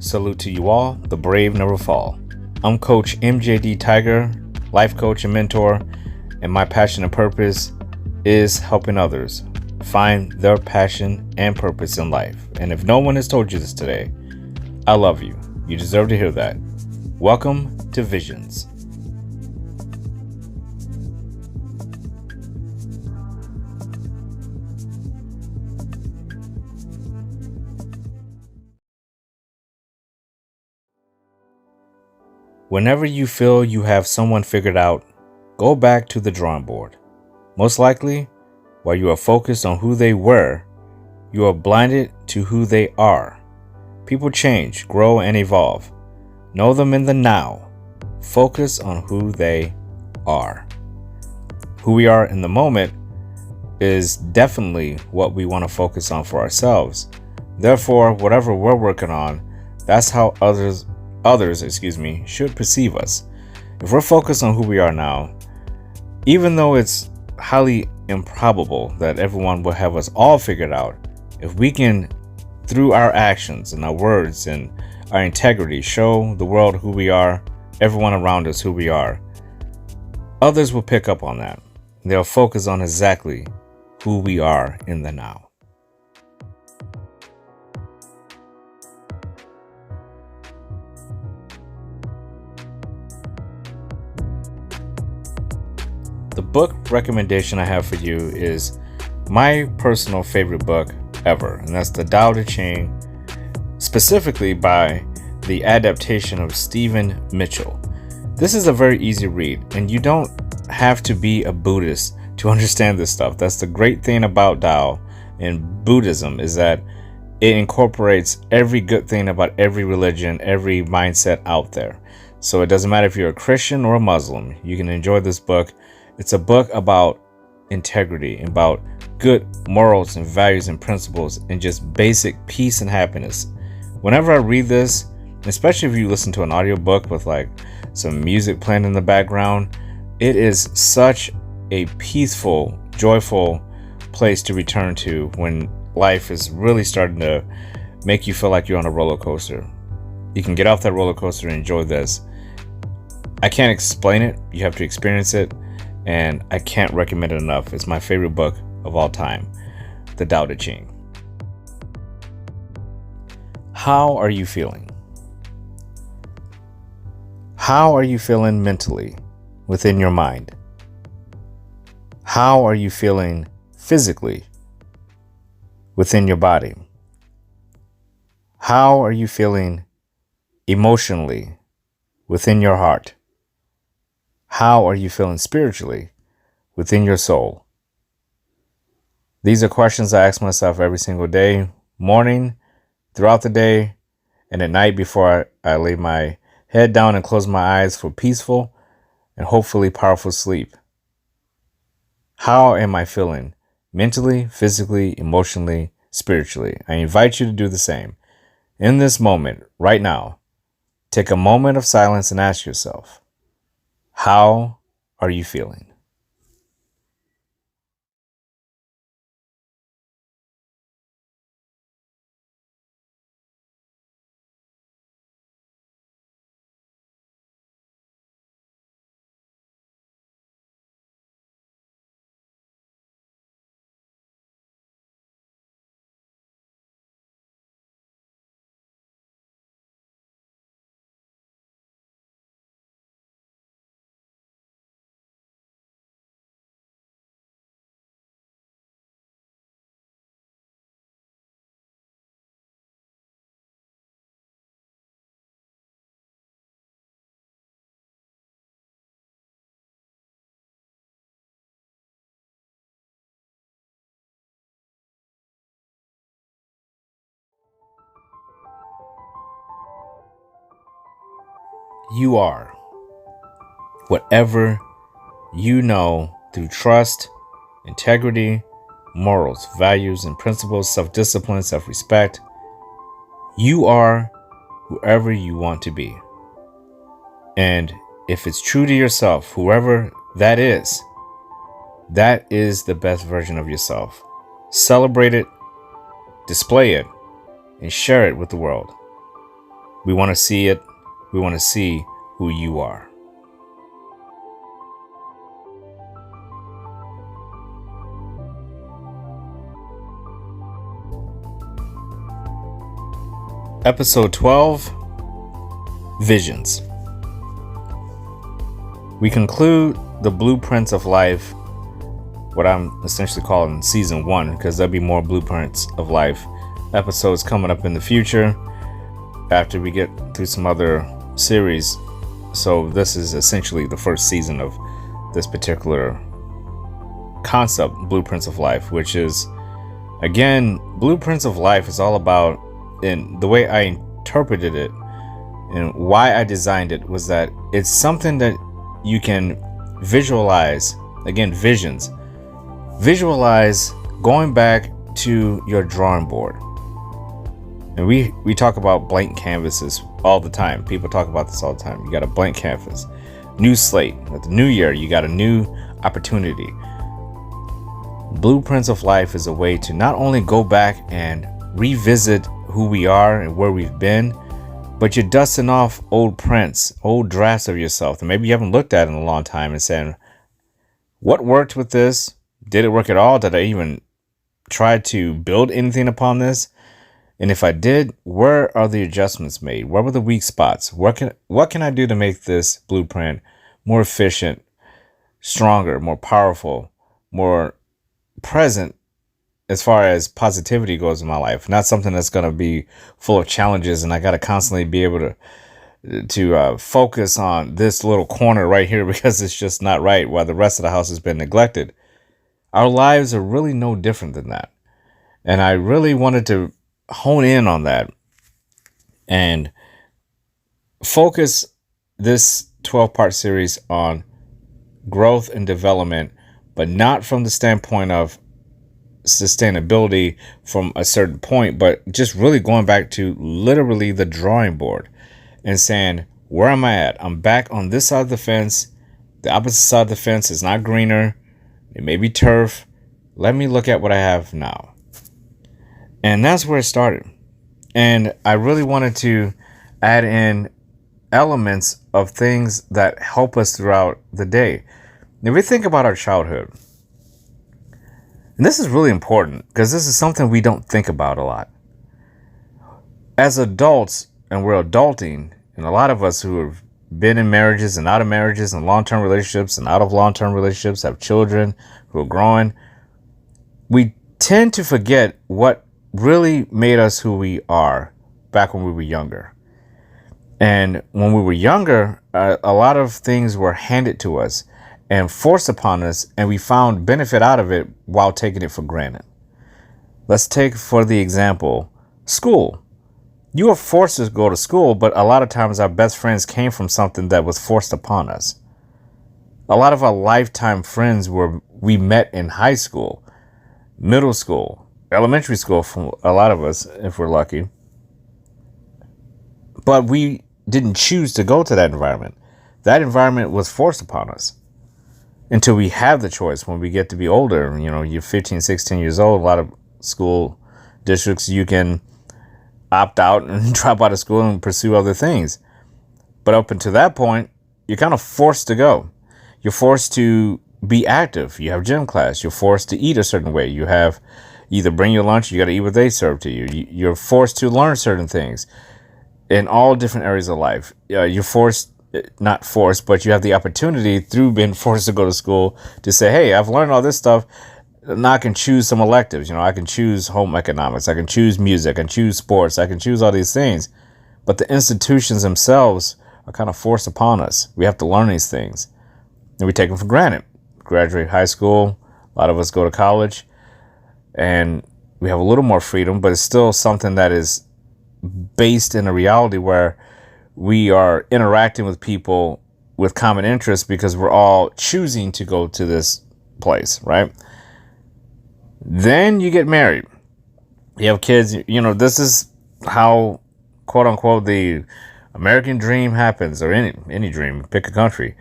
Salute to you all, the brave never fall. I'm Coach MJD Tiger, life coach and mentor, and my passion and purpose is helping others find their passion and purpose in life. And if no one has told you this today, I love you. You deserve to hear that. Welcome to Visions. Whenever you feel you have someone figured out, go back to the drawing board. Most likely, while you are focused on who they were, you are blinded to who they are. People change, grow, and evolve. Know them in the now. Focus on who they are. Who we are in the moment is definitely what we want to focus on for ourselves. Therefore, whatever we're working on, that's how others should perceive us. If we're focused on who we are now, even though it's highly improbable that everyone will have us all figured out, if we can, through our actions and our words and our integrity, show the world who we are, everyone around us who we are, others will pick up on that. They'll focus on exactly who we are in the now. The book recommendation I have for you is my personal favorite book ever, and that's the Tao Te Ching, specifically by the adaptation of Stephen Mitchell. This is a very easy read, and you don't have to be a Buddhist to understand this stuff. That's the great thing about Tao and Buddhism, is that it incorporates every good thing about every religion, every mindset out there. So it doesn't matter if you're a Christian or a Muslim, you can enjoy this book. It's a book about integrity, about good morals and values and principles, and just basic peace and happiness. Whenever I read this, especially if you listen to an audiobook with like some music playing in the background, it is such a peaceful, joyful place to return to when life is really starting to make you feel like you're on a roller coaster. You can get off that roller coaster and enjoy this. I can't explain it. You have to experience it. And I can't recommend it enough. It's my favorite book of all time, the Tao Te Ching. How are you feeling? How are you feeling mentally within your mind? How are you feeling physically within your body? How are you feeling emotionally within your heart? How are you feeling spiritually within your soul? These are questions I ask myself every single day, morning, throughout the day, and at night before I lay my head down and close my eyes for peaceful and hopefully powerful sleep. How am I feeling mentally, physically, emotionally, spiritually? I invite you to do the same. In this moment, right now, take a moment of silence and ask yourself, how are you feeling? You are whatever you know through trust, integrity, morals, values, and principles, self-discipline, self-respect. You are whoever you want to be. And if it's true to yourself, whoever that is the best version of yourself. Celebrate it, display it, and share it with the world. We want to see it. We want to see who you are. Episode 12, Visions. We conclude the blueprints of life, what I'm essentially calling season 1, because there'll be more blueprints of life episodes coming up in the future after we get through some other series. So this is essentially the first season of this particular concept, Blueprints of Life, which is, again, Blueprints of Life is all about, and the way I interpreted it and why I designed it was that it's something that you can visualize. Again, visions. Visualize going back to your drawing board. And we talk about blank canvases all the time. People talk about this all the time. You got a blank canvas, new slate. With the new year, you got a new opportunity. Blueprints of Life is a way to not only go back and revisit who we are and where we've been, but you're dusting off old prints, old drafts of yourself that maybe you haven't looked at in a long time, and saying, what worked with this? Did it work at all? Did I even try to build anything upon this? And if I did, where are the adjustments made? Where were the weak spots? What can I do to make this blueprint more efficient, stronger, more powerful, more present as far as positivity goes in my life? Not something that's going to be full of challenges and I got to constantly be able to focus on this little corner right here because it's just not right while the rest of the house has been neglected. Our lives are really no different than that. And I really wanted to hone in on that and focus this 12-part series on growth and development, but not from the standpoint of sustainability from a certain point, but just really going back to literally the drawing board and saying, where am I at? I'm back on this side of the fence. The opposite side of the fence is not greener. It may be turf. Let me look at what I have now. And that's where it started. And I really wanted to add in elements of things that help us throughout the day. If we think about our childhood, and this is really important because this is something we don't think about a lot. As adults, and we're adulting, and a lot of us who have been in marriages and out of marriages and long-term relationships and out of long-term relationships, have children who are growing, we tend to forget what really made us who we are back when we were younger. And when we were younger, a lot of things were handed to us and forced upon us, and we found benefit out of it while taking it for granted. Let's take, for the example, school. You were forced to go to school, but a lot of times our best friends came from something that was forced upon us. A lot of our lifetime friends we met in high school, middle school, elementary school for a lot of us, if we're lucky. But we didn't choose to go to that environment. That environment was forced upon us. Until we have the choice when we get to be older, you're 15, 16 years old, a lot of school districts, you can opt out and drop out of school and pursue other things. But up until that point, you're kind of forced to go. You're forced to be active. You have gym class. You're forced to eat a certain way. You have either bring your lunch, you got to eat what they serve to you. You're forced to learn certain things in all different areas of life. You're forced, not forced, but you have the opportunity through being forced to go to school to say, hey, I've learned all this stuff. Now I can choose some electives. I can choose home economics. I can choose music. I can choose sports. I can choose all these things. But the institutions themselves are kind of forced upon us. We have to learn these things. And we take them for granted. Graduate high school. A lot of us go to college. And we have a little more freedom, but it's still something that is based in a reality where we are interacting with people with common interests because we're all choosing to go to this place, right? Then you get married. You have kids. This is how, quote unquote, the American dream happens, or any dream. Pick a country.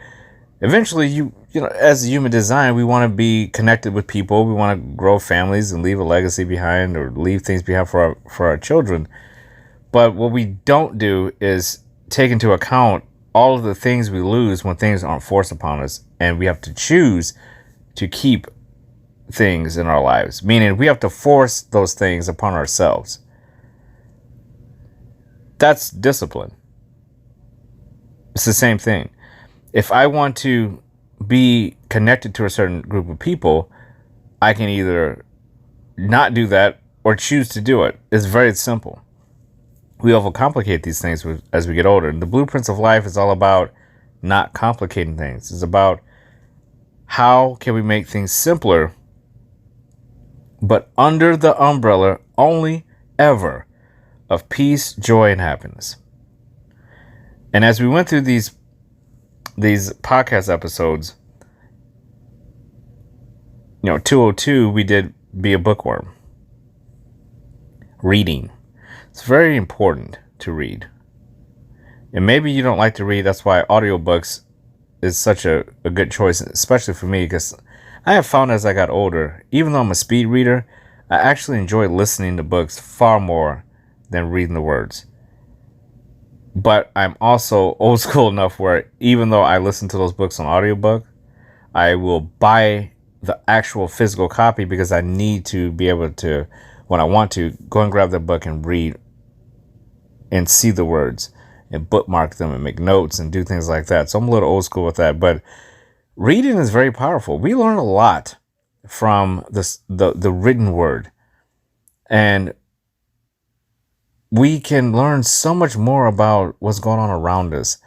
Eventually, as a human design, we want to be connected with people. We want to grow families and leave a legacy behind, or leave things behind for our children. But what we don't do is take into account all of the things we lose when things aren't forced upon us, and we have to choose to keep things in our lives, meaning we have to force those things upon ourselves. That's discipline. It's the same thing. If I want to be connected to a certain group of people, I can either not do that or choose to do it. It's very simple. We overcomplicate these things as we get older. The blueprints of life is all about not complicating things. It's about how can we make things simpler, but under the umbrella only ever of peace, joy, and happiness. And as we went through these podcast episodes, 202, we did Be a Bookworm. Reading. It's very important to read. And maybe you don't like to read. That's why audiobooks is such a good choice, especially for me, because I have found as I got older, even though I'm a speed reader, I actually enjoy listening to books far more than reading the words. But I'm also old school enough where even though I listen to those books on audiobook, I will buy the actual physical copy because I need to be able to, when I want to, go and grab the book and read and see the words and bookmark them and make notes and do things like that. So I'm a little old school with that. But reading is very powerful. We learn a lot from the written word. And we can learn so much more about what's going on around us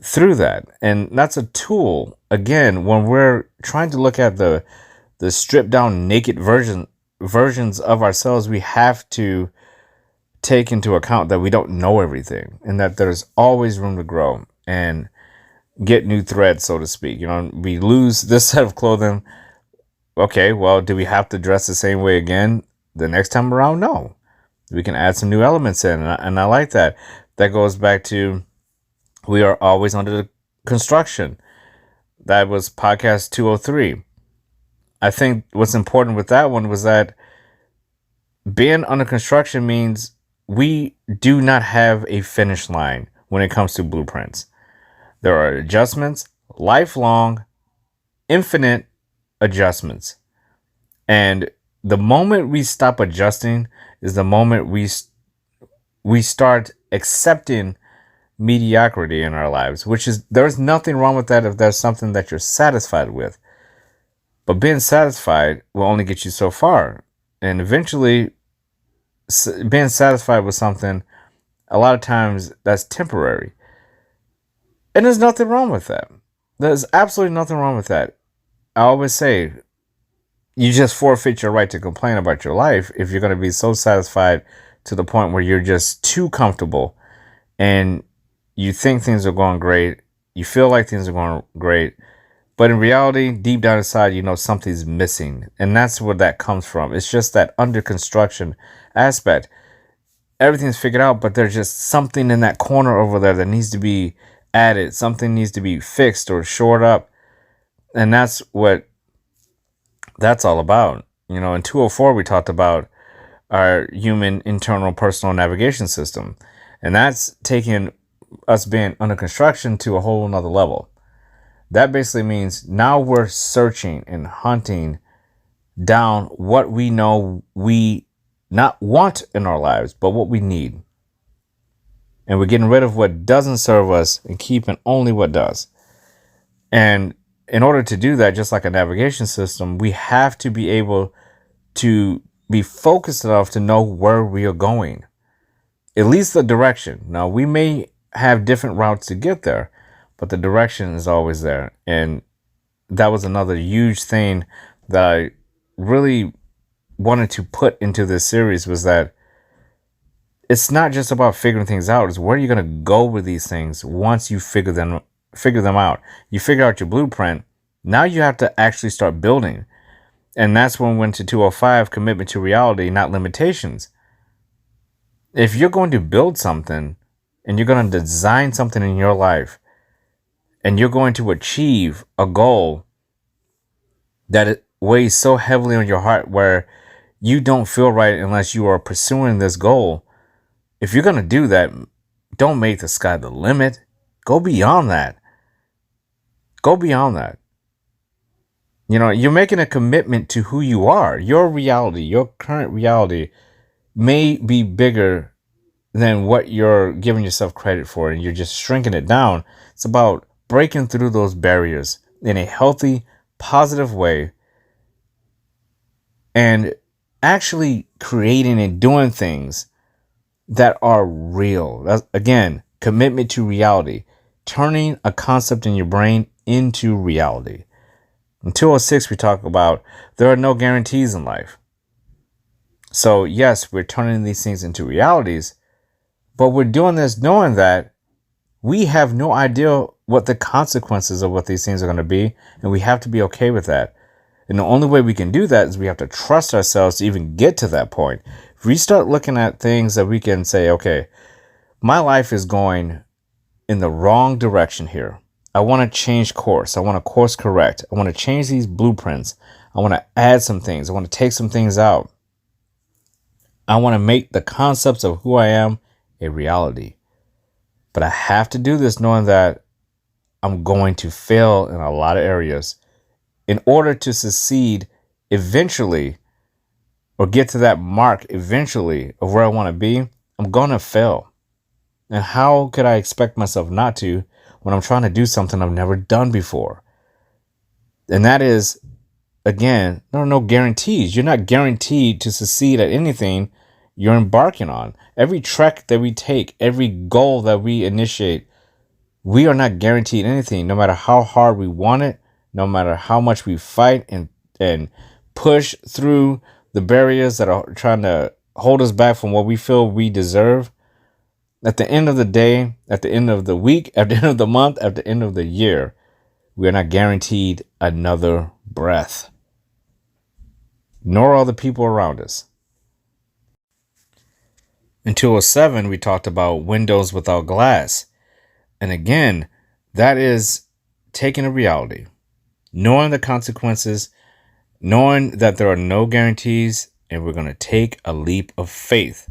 through that. And that's a tool, again, when we're trying to look at the stripped down naked versions of ourselves, we have to take into account that we don't know everything and that there's always room to grow and get new threads, so to speak. We lose this set of clothing. Okay, well, do we have to dress the same way again the next time around? No. We can add some new elements in, and I like that. That goes back to we are always under the construction. That was podcast 203. I think what's important with that one was that being under construction means we do not have a finish line when it comes to blueprints. There are adjustments, lifelong, infinite adjustments. And the moment we stop adjusting is the moment we start accepting mediocrity in our lives, there's nothing wrong with that if there's something that you're satisfied with. But being satisfied will only get you so far. And eventually, being satisfied with something, a lot of times that's temporary. And there's nothing wrong with that. There's absolutely nothing wrong with that. I always say, you just forfeit your right to complain about your life if you're going to be so satisfied to the point where you're just too comfortable and you think things are going great. You feel like things are going great. But in reality, deep down inside, something's missing. And that's where that comes from. It's just that under construction aspect. Everything's figured out, but there's just something in that corner over there that needs to be added. Something needs to be fixed or shored up. And that's what that's all about. In 204, we talked about our human internal personal navigation system. And that's taking us being under construction to a whole nother level. That basically means now we're searching and hunting down what we know we not want in our lives, but what we need. And we're getting rid of what doesn't serve us and keeping only what does. And in order to do that, just like a navigation system, we have to be able to be focused enough to know where we are going. At least the direction. Now, we may have different routes to get there, but the direction is always there. And that was another huge thing that I really wanted to put into this series, was that it's not just about figuring things out. It's where you're going to go with these things once you figure them out. You figure out your blueprint. Now you have to actually start building. And that's when we went to 205, commitment to reality, not limitations. If you're going to build something and you're going to design something in your life and you're going to achieve a goal that it weighs so heavily on your heart where you don't feel right unless you are pursuing this goal, if you're going to do that, don't make the sky the limit. Go beyond that. Go beyond that. You're making a commitment to who you are. Your reality, your current reality may be bigger than what you're giving yourself credit for, and you're just shrinking it down. It's about breaking through those barriers in a healthy, positive way and actually creating and doing things that are real. That's, again, commitment to reality, turning a concept in your brain into reality. In 206, we talk about there are no guarantees in life. So yes, we're turning these things into realities, but we're doing this knowing that we have no idea what the consequences of what these things are going to be, and we have to be okay with that. And the only way we can do that is we have to trust ourselves to even get to that point. If we start looking at things that we can say, okay, my life is going in the wrong direction here. I want to change course. I want to course correct. I want to change these blueprints. I want to add some things. I want to take some things out. I want to make the concepts of who I am a reality. But I have to do this knowing that I'm going to fail in a lot of areas. In order to succeed eventually, or get to that mark eventually of where I want to be, I'm going to fail. And how could I expect myself not to when I'm trying to do something I've never done before? And that is, again, there are no guarantees. You're not guaranteed to succeed at anything you're embarking on. Every trek that we take, every goal that we initiate, we are not guaranteed anything, no matter how hard we want it, no matter how much we fight and push through the barriers that are trying to hold us back from what we feel we deserve. At the end of the day, at the end of the week, at the end of the month, at the end of the year, we are not guaranteed another breath, nor are the people around us. In 207, we talked about windows without glass. And again, that is taking a reality, knowing the consequences, knowing that there are no guarantees, and we're going to take a leap of faith.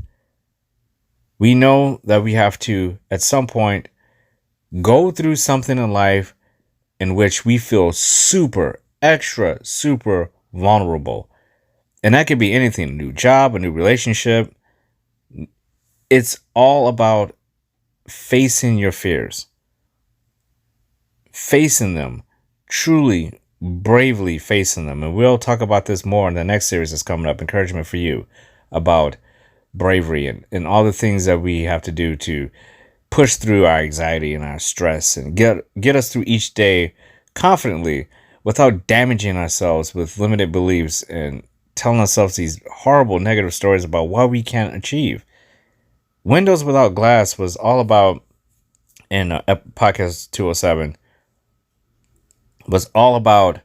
We know that we have to, at some point, go through something in life in which we feel super vulnerable. And that could be anything, a new job, a new relationship. It's all about facing your fears, facing them, truly, bravely facing them. And we'll talk about this more in the next series that's coming up, Encouragement for You, about bravery and all the things that we have to do to push through our anxiety and our stress and get us through each day confidently without damaging ourselves with limited beliefs and telling ourselves these horrible negative stories about what we can't achieve. Windows Without Glass was all about, in podcast 207, was all about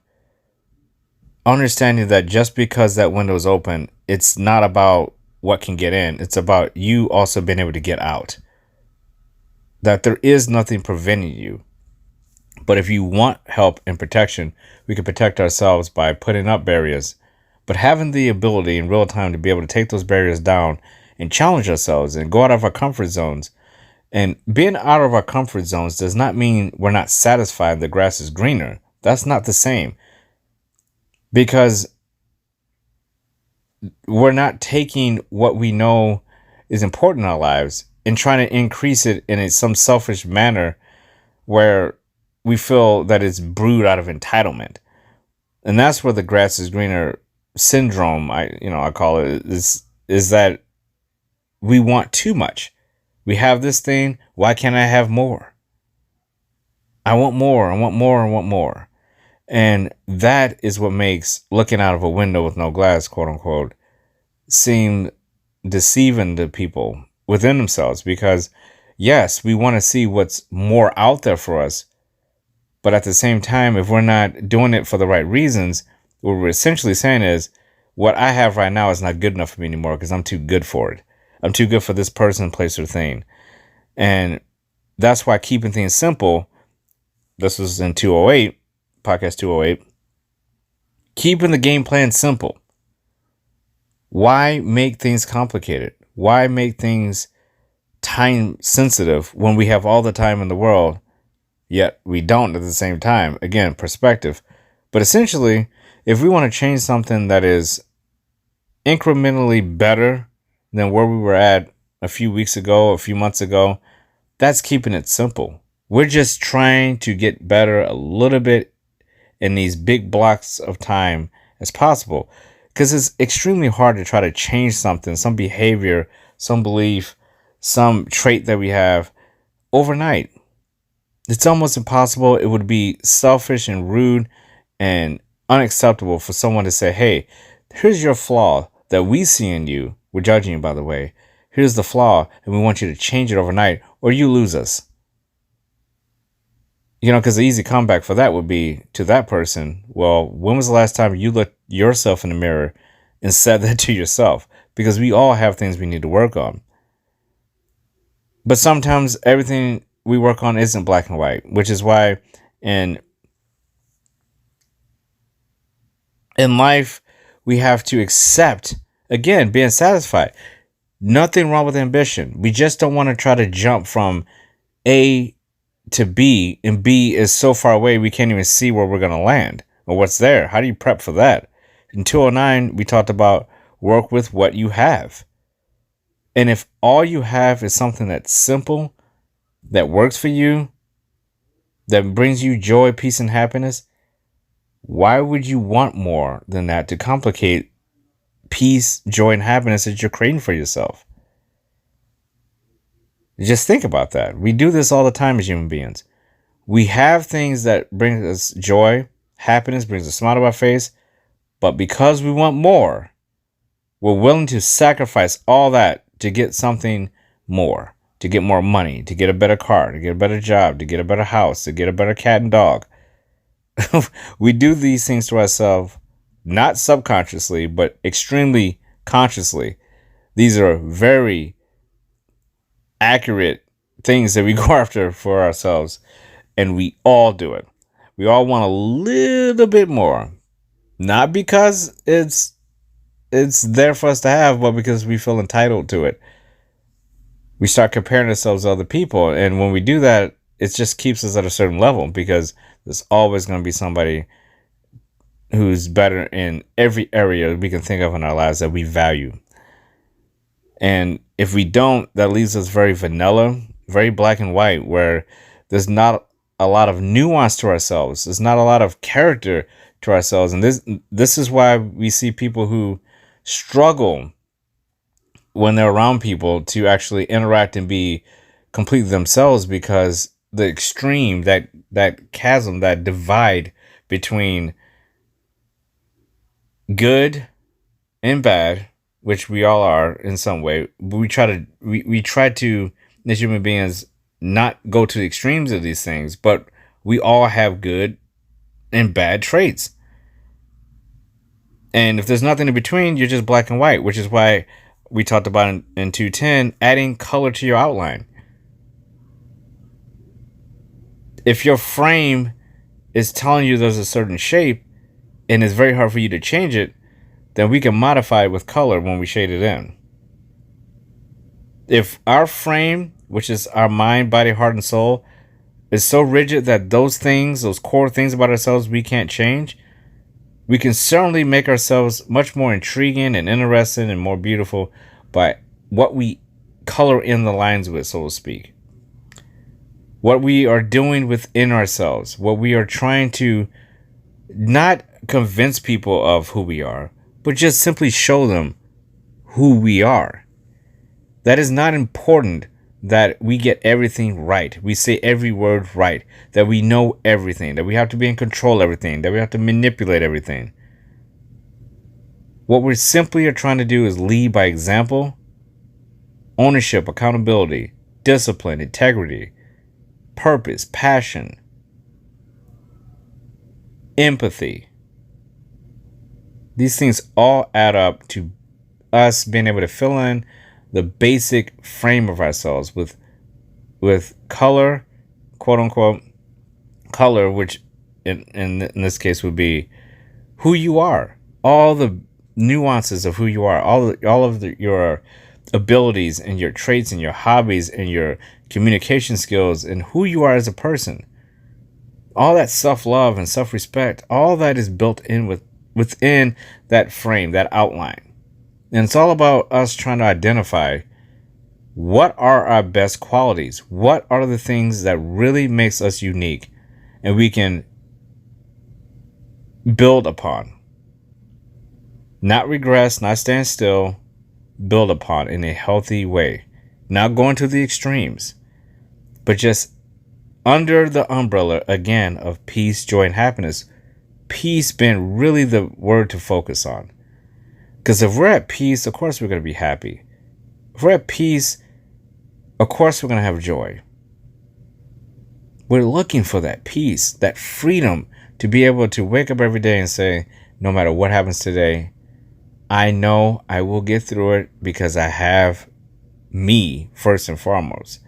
understanding that just because that window is open, it's not about what can get in. It's about you also being able to get out. That there is nothing preventing you. But if you want help and protection, we can protect ourselves by putting up barriers. But having the ability in real time to be able to take those barriers down and challenge ourselves and go out of our comfort zones. And being out of our comfort zones does not mean we're not satisfied the grass is greener. That's not the same. Because we're not taking what we know is important in our lives and trying to increase it in some selfish manner where we feel that it's brewed out of entitlement. And that's where the grass is greener syndrome, I call it, is that we want too much. We have this thing. Why can't I have more? I want more. I want more. I want more. And that is what makes looking out of a window with no glass, quote unquote, seem deceiving to people within themselves. Because yes, we want to see what's more out there for us. But at the same time, if we're not doing it for the right reasons, what we're essentially saying is what I have right now is not good enough for me anymore because I'm too good for it. I'm too good for this person, place, or thing. And that's why keeping things simple, this was in 208, podcast 208, keeping the game plan simple. Why make things complicated? Why make things time sensitive when we have all the time in the world, yet we don't at the same time. Again, perspective. But essentially, if we want to change something that is incrementally better than where we were at a few weeks ago, a few months ago, that's keeping it simple. We're just trying to get better a little bit in these big blocks of time as possible. Because it's extremely hard to try to change something, some behavior, some belief, some trait that we have overnight. It's almost impossible. It would be selfish and rude and unacceptable for someone to say, hey, here's your flaw that we see in you. We're judging you, by the way. Here's the flaw, and we want you to change it overnight, or you lose us. Because the easy comeback for that would be to that person, well, when was the last time you looked yourself in the mirror and said that to yourself? Because we all have things we need to work on. But sometimes everything we work on isn't black and white, which is why in life, we have to accept, again, being satisfied. Nothing wrong with ambition. We just don't want to try to jump from A to B, and B is so far away we can't even see where we're going to land or what's there. How do you prep for that? In 209, we talked about work with what you have. And if all you have is something that's simple, that works for you, that brings you joy, peace, and happiness, why would you want more than that to complicate peace, joy, and happiness that you're creating for yourself? Just think about that. We do this all the time as human beings. We have things that bring us joy, happiness, brings a smile to our face, but because we want more, we're willing to sacrifice all that to get something more, to get more money, to get a better car, to get a better job, to get a better house, to get a better cat and dog. We do these things to ourselves, not subconsciously, but extremely consciously. These are very accurate things that we go after for ourselves, and we all do it. We all want a little bit more, not because it's there for us to have, but because we feel entitled to it. We start comparing ourselves to other people, and when we do that, it just keeps us at a certain level, because there's always going to be somebody who's better in every area we can think of in our lives that we value. And if we don't, that leaves us very vanilla, very black and white, where there's not a lot of nuance to ourselves. There's not a lot of character to ourselves. And this is why we see people who struggle when they're around people to actually interact and be completely themselves, because the extreme, that chasm, that divide between good and bad, which we all are in some way, we try to as human beings not go to the extremes of these things, but we all have good and bad traits. And if there's nothing in between, you're just black and white, which is why we talked about in 210, adding color to your outline. If your frame is telling you there's a certain shape and it's very hard for you to change it, then we can modify it with color when we shade it in. If our frame, which is our mind, body, heart, and soul, is so rigid that those things, those core things about ourselves, we can't change, we can certainly make ourselves much more intriguing and interesting and more beautiful by what we color in the lines with, so to speak. What we are doing within ourselves, what we are trying to not convince people of who we are, but just simply show them who we are. That is not important that we get everything right. We say every word right, that we know everything, that we have to be in control of everything, that we have to manipulate everything. What we simply are trying to do is lead by example, ownership, accountability, discipline, integrity, purpose, passion, empathy. These things all add up to us being able to fill in the basic frame of ourselves with color, quote unquote, color, which in this case would be who you are, all the nuances of who you are, all of your abilities and your traits and your hobbies and your communication skills and who you are as a person. All that self-love and self-respect, all that is built in within that frame, that outline. And it's all about us trying to identify what are our best qualities? What are the things that really makes us unique and we can build upon? Not regress, not stand still, build upon in a healthy way. Not going to the extremes, but just under the umbrella, again, of peace, joy, and happiness. Peace being really the word to focus on. Because if we're at peace, of course we're going to be happy. If we're at peace, of course we're going to have joy. We're looking for that peace, that freedom to be able to wake up every day and say, no matter what happens today, I know I will get through it because I have me first and foremost.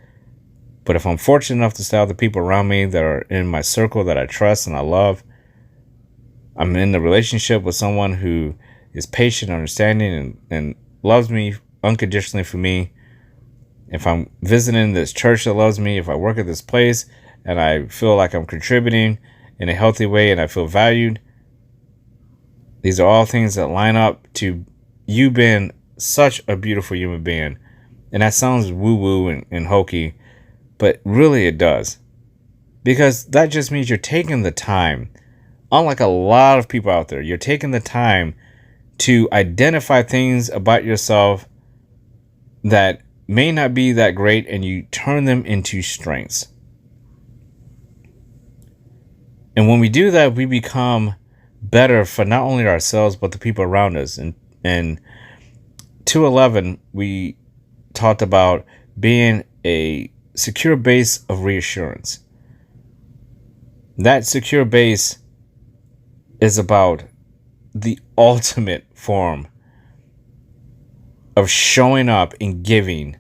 But if I'm fortunate enough to stay with the people around me that are in my circle that I trust and I love, I'm in the relationship with someone who is patient, understanding, and loves me unconditionally for me. If I'm visiting this church that loves me, if I work at this place and I feel like I'm contributing in a healthy way and I feel valued, these are all things that line up to you being such a beautiful human being. And that sounds woo-woo and hokey, but really it does. Because that just means you're taking the time, unlike a lot of people out there, you're taking the time to identify things about yourself that may not be that great and you turn them into strengths. And when we do that, we become better for not only ourselves, but the people around us. And 211, we talked about being a secure base of reassurance. That secure base is about the ultimate form of showing up and giving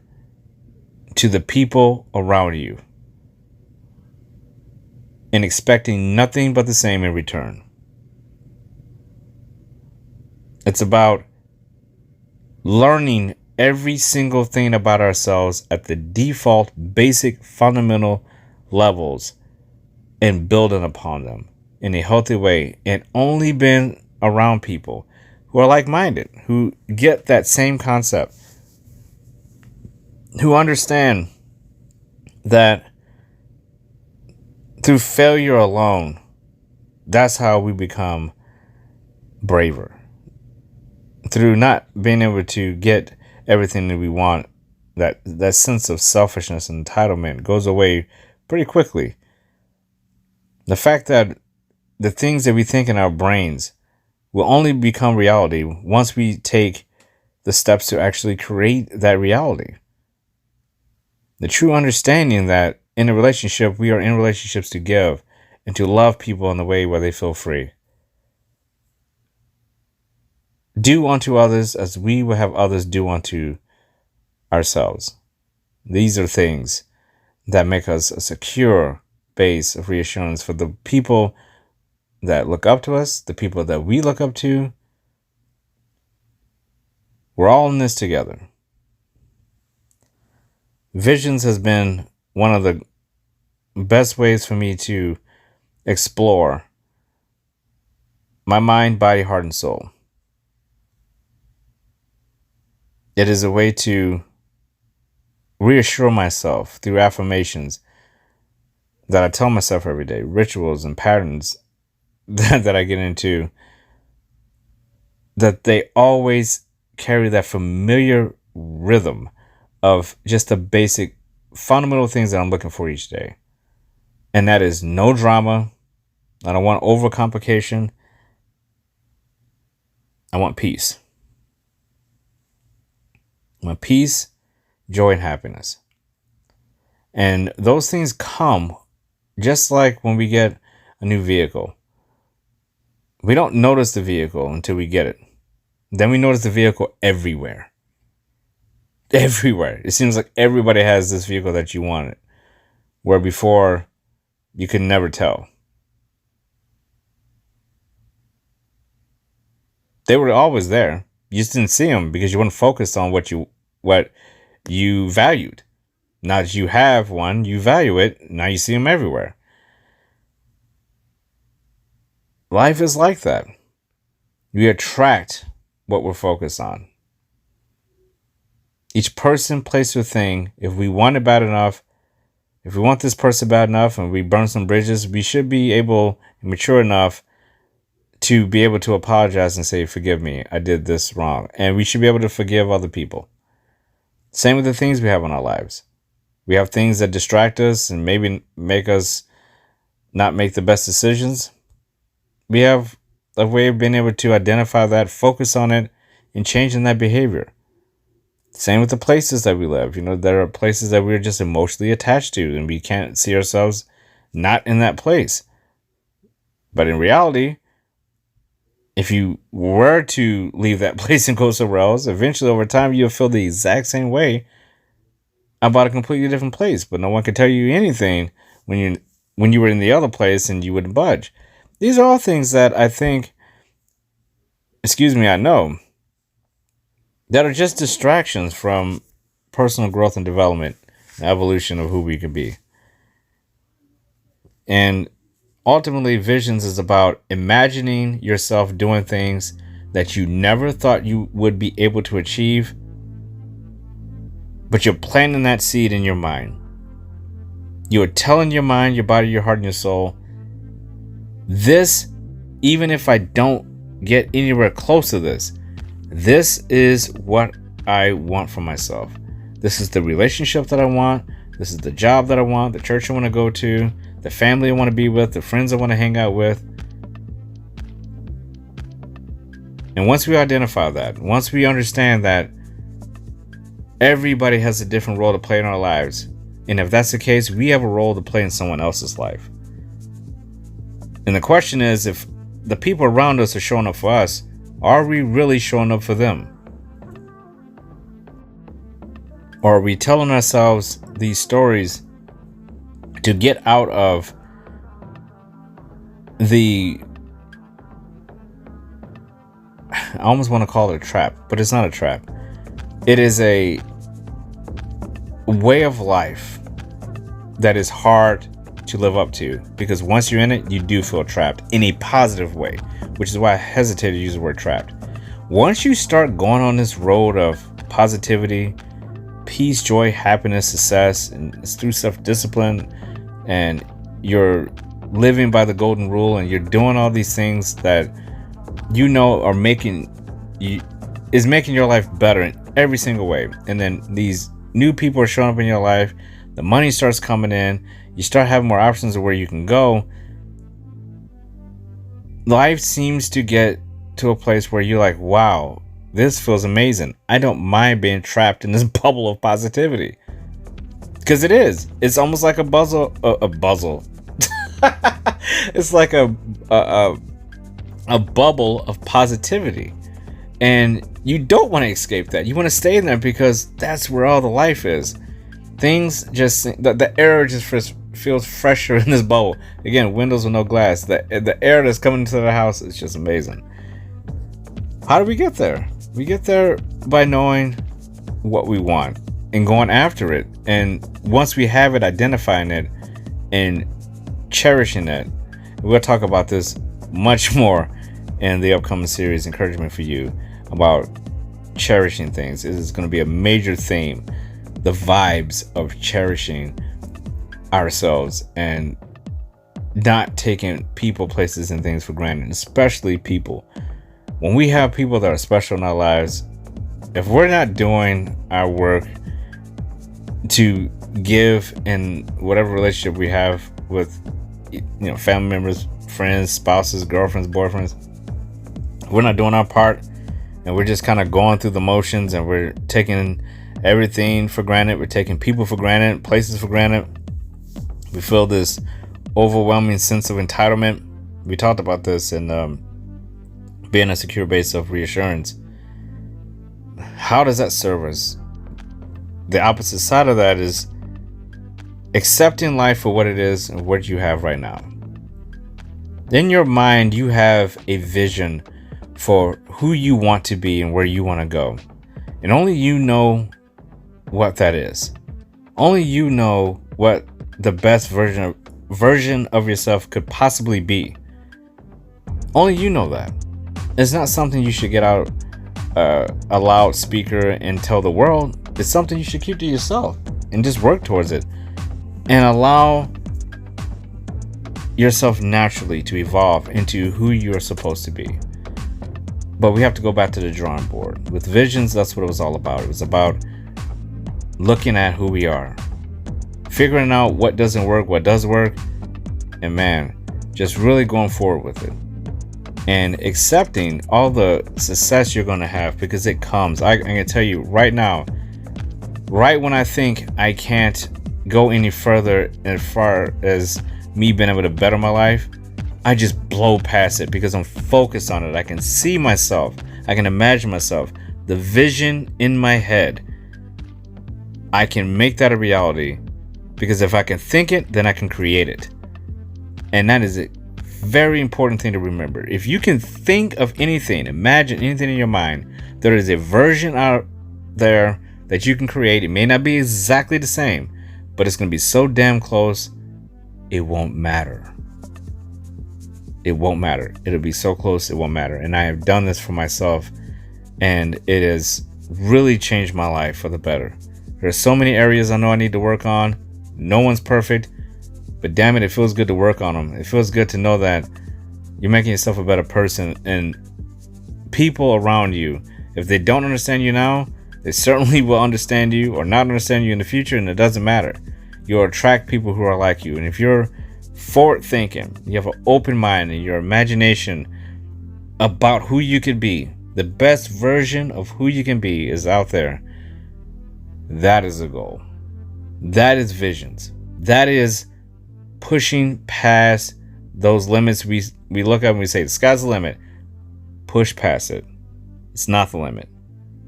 to the people around you and expecting nothing but the same in return. It's about learning every single thing about ourselves at the default, basic, fundamental levels and building upon them in a healthy way, and only being around people who are like-minded, who get that same concept, who understand that through failure alone, that's how we become braver. Through not being able to get everything that we want, that sense of selfishness and entitlement goes away pretty quickly. The fact that the things that we think in our brains will only become reality once we take the steps to actually create that reality. The true understanding that in a relationship, we are in relationships to give and to love people in the way where they feel free. Do unto others as we will have others do unto ourselves. These are things that make us a secure base of reassurance for the people that look up to us, the people that we look up to. We're all in this together. Visions has been one of the best ways for me to explore my mind, body, heart, and soul. It is a way to reassure myself through affirmations that I tell myself every day, rituals and patterns that I get into, that they always carry that familiar rhythm of just the basic fundamental things that I'm looking for each day. And that is no drama. I don't want overcomplication. I want peace. I want peace, joy, and happiness. And those things come just like when we get a new vehicle. We don't notice the vehicle until we get it. Then we notice the vehicle everywhere. Everywhere. It seems like everybody has this vehicle that you wanted, where before you could never tell. They were always there. You just didn't see them because you weren't focused on what you what you valued. Now that you have one, you value it. Now you see them everywhere. Life is like that. We attract what we're focused on. Each person, place, or thing, if we want it bad enough, if we want this person bad enough and we burn some bridges, we should be able, mature enough to be able to apologize and say, forgive me, I did this wrong. And we should be able to forgive other people. Same with the things we have in our lives. We have things that distract us and maybe make us not make the best decisions. We have a way of being able to identify that, focus on it, and changing that behavior. Same with the places that we live. There are places that we're just emotionally attached to, and we can't see ourselves not in that place. But in reality, if you were to leave that place and go somewhere else, eventually over time, you'll feel the exact same way about a completely different place. But no one can tell you anything when you were in the other place and you wouldn't budge. These are all things that I know, that are just distractions from personal growth and development, and evolution of who we could be. And ultimately, visions is about imagining yourself doing things that you never thought you would be able to achieve, but you're planting that seed in your mind. You're telling your mind, your body, your heart, and your soul, this, even if I don't get anywhere close to this is what I want for myself. This is the relationship that I want. This is the job that I want, the church I want to go to, the family I want to be with, the friends I want to hang out with. And once we identify that, once we understand that everybody has a different role to play in our lives, and if that's the case, we have a role to play in someone else's life. And the question is, if the people around us are showing up for us, are we really showing up for them? Or are we telling ourselves these stories to get out of I almost want to call it a trap, but it's not a trap. It is a way of life that is hard to live up to, because once you're in it, you do feel trapped in a positive way, which is why I hesitate to use the word trapped. Once you start going on this road of positivity, peace, joy, happiness, success, and it's through self-discipline, and you're living by the golden rule, and you're doing all these things that are making your life better in every single way, and then these new people are showing up in your life, the money starts coming in, you start having more options of where you can go, life seems to get to a place where you're like, wow, this feels amazing. I don't mind being trapped in this bubble of positivity. Because it is. It's almost like a bubble. It's like a bubble of positivity. And you don't want to escape that. You want to stay in there because that's where all the life is. Things just, the air just feels fresher in this bubble. Again, windows with no glass. The air that's coming into the house is just amazing. How do we get there? We get there by knowing what we want and going after it. And once we have it, identifying it and cherishing it. We'll talk about this much more in the upcoming series, Encouragement for You, about cherishing things. It is going to be a major theme. The vibes of cherishing ourselves and not taking people, places, and things for granted, especially people. When we have people that are special in our lives, if we're not doing our work to give in whatever relationship we have with, family members, friends, spouses, girlfriends, boyfriends, we're not doing our part, and we're just kind of going through the motions, and we're taking everything for granted. We're taking people for granted, places for granted. We feel this overwhelming sense of entitlement. We talked about this in being a secure base of reassurance. How does that serve us? The opposite side of that is accepting life for what it is and what you have right now. In your mind, you have a vision for who you want to be and where you want to go. And only you know what that is. Only you know what the best version of yourself could possibly be. Only you know that. It's not something you should get out a loudspeaker and tell the world. It's something you should keep to yourself and just work towards it and allow yourself naturally to evolve into who you're supposed to be. But we have to go back to the drawing board. With visions, that's what it was all about. It was about looking at who we are, figuring out what doesn't work, what does work, and man, just really going forward with it and accepting all the success you're going to have, because it comes. I'm going to tell you right now, right when I think I can't go any further as far as me being able to better my life, I just blow past it because I'm focused on it. I can see myself. I can imagine myself. The vision in my head, I can make that a reality, because if I can think it, then I can create it. And that is a very important thing to remember. If you can think of anything, imagine anything in your mind, there is a version out there that you can create. It may not be exactly the same, but it's going to be so damn close, it won't matter. It won't matter. It'll be so close, it won't matter. And I have done this for myself, and it has really changed my life for the better. There's so many areas I know I need to work on. No one's perfect, but damn it, it feels good to work on them. It feels good to know that you're making yourself a better person, and people around you, if they don't understand you now, they certainly will understand you or not understand you in the future, and it doesn't matter. You'll attract people who are like you. And if you're forward thinking, you have an open mind, and your imagination about who you could be, the best version of who you can be is out there. That is a goal. That is visions. That is pushing past those limits we look at and we say, the sky's the limit. Push past it. It's not the limit.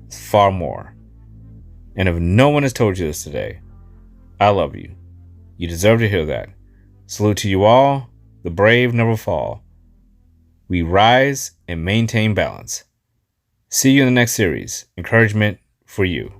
It's far more. And if no one has told you this today, I love you. You deserve to hear that. Salute to you all. The brave never fall. We rise and maintain balance. See you in the next series. Encouragement for you.